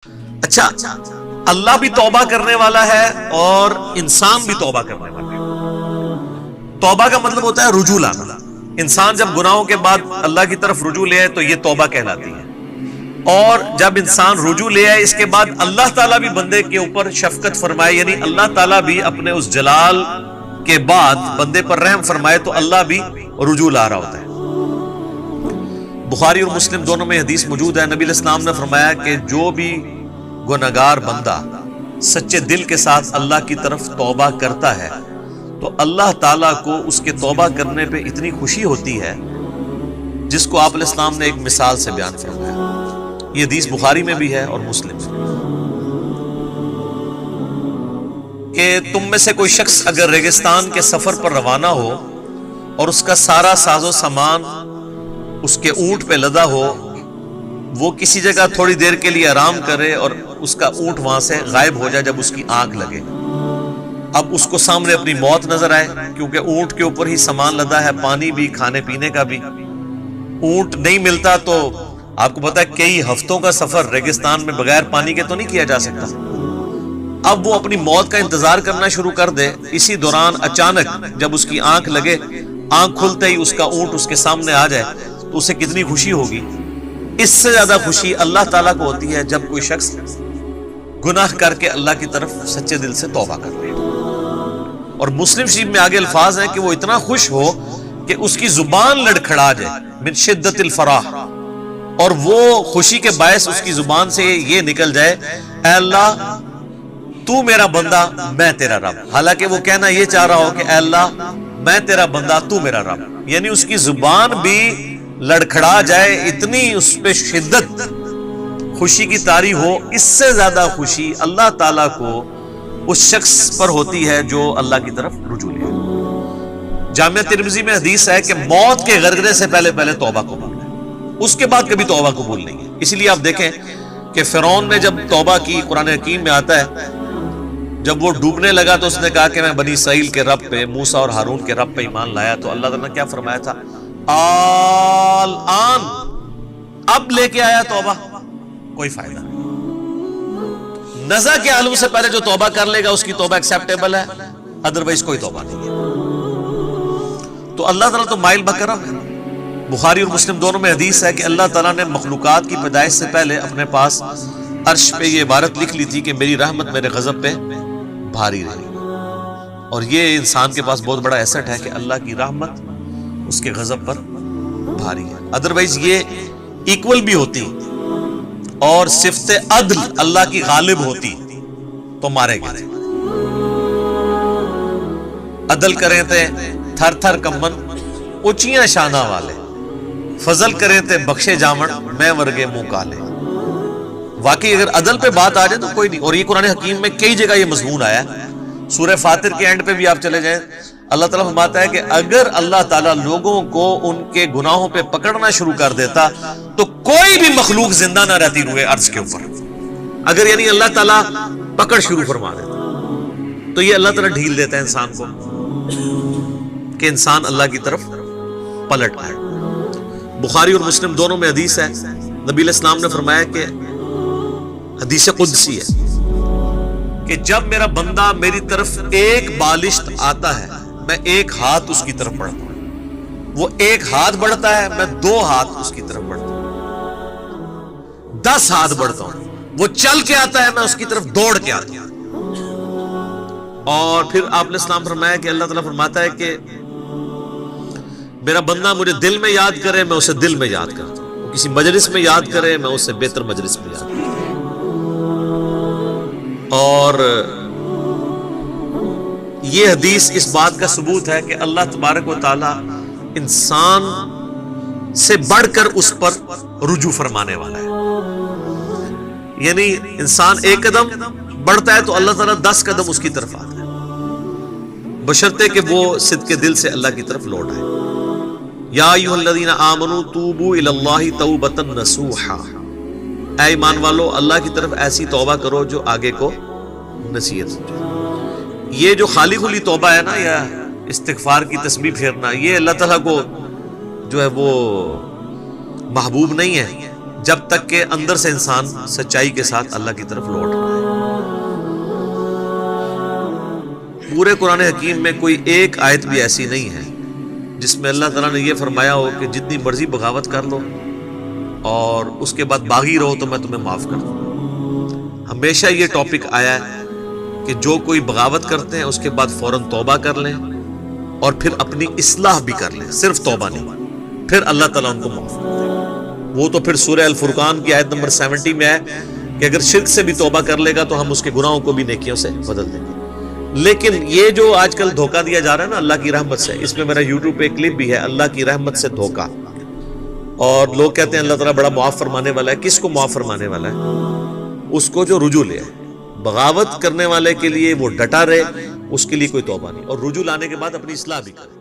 اچھا، اللہ بھی توبہ کرنے والا ہے اور انسان بھی توبہ کرنے والا ہے۔ توبہ کا مطلب ہوتا ہے رجوع لانا۔ انسان جب گناہوں کے بعد اللہ کی طرف رجوع لے آئے تو یہ توبہ کہلاتی ہے، اور جب انسان رجوع لے آئے اس کے بعد اللہ تعالیٰ بھی بندے کے اوپر شفقت فرمائے، یعنی اللہ تعالیٰ بھی اپنے اس جلال کے بعد بندے پر رحم فرمائے تو اللہ بھی رجوع لا رہا ہوتا ہے۔ بخاری اور مسلم دونوں میں حدیث موجود ہے، نبی علیہ السلام نے فرمایا کہ جو بھی گناہگار بندہ سچے دل کے ساتھ اللہ کی طرف توبہ کرتا ہے تو اللہ تعالیٰ کو اس کے توبہ کرنے پہ اتنی خوشی ہوتی ہے جس کو آپ علیہ السلام نے ایک مثال سے بیان فرمایا۔ یہ حدیث بخاری میں بھی ہے اور مسلم میں، کہ تم میں سے کوئی شخص اگر ریگستان کے سفر پر روانہ ہو اور اس کا سارا ساز و سامان اس کے اونٹ پہ لدا ہو، وہ کسی جگہ تھوڑی دیر کے لیے آرام کرے اور اس کا اونٹ وہاں سے غائب ہو جائے جب اس کی آنکھ لگے، اب اس کو سامنے اپنی موت نظر آئے، کیونکہ اونٹ کے اوپر ہی سامان لدا ہے، پانی بھی، کھانے پینے کا بھی، اونٹ نہیں ملتا تو آپ کو پتا ہے کئی ہفتوں کا سفر ریگستان میں بغیر پانی کے تو نہیں کیا جا سکتا۔ اب وہ اپنی موت کا انتظار کرنا شروع کر دے، اسی دوران اچانک جب اس کی آنکھ لگے، آنکھ کھلتے ہی اس کا اونٹ اس کے سامنے آ جائے تو اسے کتنی خوشی ہوگی۔ اس سے زیادہ خوشی اللہ تعالیٰ کو ہوتی ہے جب کوئی شخص گناہ کر کے اللہ کی طرف سچے دل سے توبہ کر لے۔ اور مسلم شریف میں آگے الفاظ ہیں کہ وہ اتنا خوش ہو کہ اس کی زبان لڑکھڑا جائے، من شدت الفرح، اور وہ خوشی کے باعث اس کی زبان سے یہ نکل جائے، اے اللہ تو میرا بندہ میں تیرا رب، حالانکہ وہ کہنا یہ چاہ رہا ہو کہ اے اللہ میں تیرا بندہ تو میرا رب، یعنی اس کی زبان بھی لڑکھڑا جائے، اتنی اس پہ شدت خوشی کی طاری ہو۔ اس سے زیادہ خوشی اللہ تعالیٰ کو اس شخص پر ہوتی ہے جو اللہ کی طرف رجوع لے۔ جامعہ ترمذی میں حدیث ہے کہ موت کے غرغرے سے پہلے توبہ قبول ہے، اس کے بعد کبھی توبہ قبول نہیں ہے۔ اسی لیے آپ دیکھیں کہ فرعون نے جب توبہ کی، قرآن حکیم میں آتا ہے جب وہ ڈوبنے لگا تو اس نے کہا کہ میں بنی اسرائیل کے رب پہ، موسیٰ اور ہارون کے رب پہ ایمان لایا، تو اللہ تعالیٰ نے کیا فرمایا تھا؟ آن، اب لے کے آیا توبہ، کوئی فائدہ نہیں۔ نزع کے عالم سے پہلے جو توبہ کر لے گا اس کی توبہ ایکسیپٹیبل ہے، ادروائز کوئی توبہ نہیں ہے۔ تو اللہ تعالیٰ تو مائل بکرم ہے۔ بخاری اور مسلم دونوں میں حدیث ہے کہ اللہ تعالیٰ نے مخلوقات کی پیدائش سے پہلے اپنے پاس عرش پہ یہ عبارت لکھ لی تھی کہ میری رحمت میرے غضب پہ بھاری رہی، اور یہ انسان کے پاس بہت بڑا ایسٹ ہے کہ اللہ کی رحمت اس کے غضب پر بھاری ہے، ادروائز یہ ایکول بھی ہوتی اور صفت عدل اللہ کی غالب ہوتی تو مارے گئے۔ عدل کریں تے تھر تھر کمن اونچیاں شانہ والے، فضل کریں تے بخشے جامن میں ورگے منہ کالے۔ واقعی اگر عدل پہ بات آ جائے تو کوئی نہیں، اور یہ قرآن حکیم میں کئی جگہ یہ مضمون آیا ہے۔ سورہ فاطر کے اینڈ پہ بھی آپ چلے جائیں، اللہ تعالیٰ فرماتا ہے کہ اگر اللہ تعالیٰ لوگوں کو ان کے گناہوں پہ پکڑنا شروع کر دیتا تو کوئی بھی مخلوق زندہ نہ رہتی روئے ارض کے اوپر، اگر یعنی اللہ تعالیٰ پکڑ شروع فرما دیتا تو یہ اللہ تعالیٰ ڈھیل دیتا ہے انسان کو کہ انسان اللہ کی طرف پلٹ آئے۔ بخاری اور مسلم دونوں میں حدیث ہے، نبی علیہ السلام نے فرمایا کہ حدیث قدسی ہے کہ جب میرا بندہ میری طرف ایک بالشت آتا ہے میں ایک ہاتھ اس کی طرف بڑھتا ہوں، وہ ایک ہاتھ بڑھتا ہے میں 2 ہاتھ اس کی طرف بڑھتا ہوں، 10 ہاتھ بڑھتا ہوں، وہ چل کے آتا ہے میں اس کی طرف دوڑ کے آتا ہوں۔ اور پھر آپ علیہ السلام فرمایا کہ اللہ تعالیٰ فرماتا ہے کہ میرا بندہ مجھے دل میں یاد کرے میں اسے دل میں یاد کرتا ہوں، کسی مجلس میں یاد کرے میں اسے بہتر مجلس میں یاد کرتا ہوں۔ اور یہ حدیث اس بات کا ثبوت ہے کہ اللہ تبارک و تعالی انسان سے بڑھ کر اس پر رجوع فرمانے والا ہے، یعنی انسان ایک قدم بڑھتا ہے تو اللہ تعالیٰ 10 قدم اس کی طرف آتا ہے، بشرطے کہ وہ صدق دل سے اللہ کی طرف لوٹ آئے۔ یا ایھا الذین آمنوا توبوا الی اللہ توبۃ نصوحا، اے ایمان والو اللہ کی طرف ایسی توبہ کرو جو آگے کو نصیحت سمجھے۔ یہ جو خالی خلی توبہ ہے نا، یا استغفار کی تسبیح پھیرنا، یہ اللہ تعالیٰ کو جو ہے وہ محبوب نہیں ہے، جب تک کہ اندر سے انسان سچائی کے ساتھ اللہ کی طرف لوٹ رہا ہے۔ پورے قرآن حکیم میں کوئی ایک آیت بھی ایسی نہیں ہے جس میں اللہ تعالیٰ نے یہ فرمایا ہو کہ جتنی مرضی بغاوت کر لو اور اس کے بعد باغی رہو تو میں تمہیں معاف کر دوں۔ ہمیشہ یہ ٹاپک آیا ہے کہ جو کوئی بغاوت کرتے ہیں اس کے بعد فوراً توبہ کر لیں اور پھر اپنی اصلاح بھی کر لیں، صرف توبہ نہیں، پھر اللہ تعالیٰ ان کو معاف کر دے۔ وہ تو پھر سورہ الفرقان کی آیت نمبر 70 میں ہے کہ اگر شرک سے بھی توبہ کر لے گا تو ہم اس کے گناہوں کو بھی نیکیوں سے بدل دیں گے۔ لیکن یہ جو آج کل دھوکہ دیا جا رہا ہے نا اللہ کی رحمت سے، اس میں میرا یوٹیوب پہ ایک کلپ بھی ہے، اللہ کی رحمت سے دھوکہ، اور لوگ کہتے ہیں اللہ تعالیٰ بڑا معاف فرمانے والا ہے۔ کس کو معاف فرمانے والا ہے؟ اس کو جو رجوع لے آئے۔ بغاوت کرنے والے کے لیے وہ ڈٹا رہے، اس کے لیے کوئی توبہ نہیں، اور رجوع لانے کے بعد اپنی اصلاح بھی کرے۔